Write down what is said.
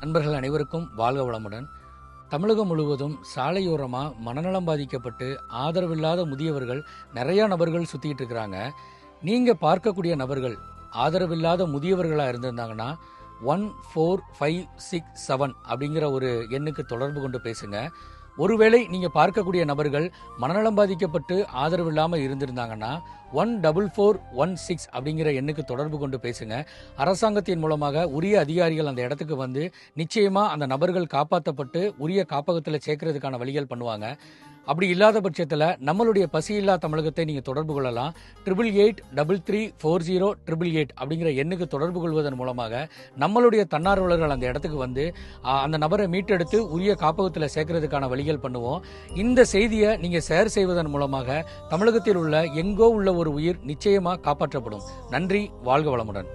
நண்பர்கள் அனைவருக்கும் வாழ்க வளமுடன். தமிழகம் முழுவதும் சாலையோரமா மனநலம் பாதிக்கப்பட்டு ஆதரவில்லாத முதியவர்கள் நிறைய நபர்கள் சுத்திட்டு இருக்கிறாங்க. நீங்க பார்க்கக்கூடிய நபர்கள் ஆதரவில்லாத முதியவர்களா இருந்திருந்தாங்கன்னா 14567 அப்படிங்கிற ஒரு எண்ணுக்கு தொடர்பு கொண்டு பேசுங்க. ஒருவேளை நீங்க பார்க்கக்கூடிய நபர்கள் மனநலம் பாதிக்கப்பட்டு ஆதரவில்லாம இருந்திருந்தாங்கன்னா 14416 அப்படிங்கிற எண்ணுக்கு தொடர்பு கொண்டு பேசுங்க. அரசாங்கத்தின் மூலமாக உரிய அதிகாரிகள் அந்த இடத்துக்கு வந்து நிச்சயமா அந்த நபர்கள் காப்பாற்றப்பட்டு உரிய காப்பகத்தில் சேர்க்கறதுக்கான வழிகள் பண்ணுவாங்க. அப்படி இல்லாத பட்சத்தில் நம்மளுடைய பசியில்லா தமிழகத்தை நீங்கள் தொடர்பு கொள்ளலாம். 8883340888 அப்படிங்கிற எண்ணுக்கு தொடர்பு கொள்வதன் மூலமாக நம்மளுடைய தன்னார்வலர்கள் அந்த இடத்துக்கு வந்து அந்த நபரை மீட்டெடுத்து உரிய காப்பகத்தில் சேர்க்கறதுக்கான வழிகள் பண்ணுவோம். இந்த செய்தியை நீங்கள் ஷேர் செய்வதன் மூலமாக தமிழகத்தில் உள்ள எங்கோ உள்ள ஒரு உயிர் நிச்சயமாக காப்பாற்றப்படும். நன்றி, வாழ்க வளமுடன்.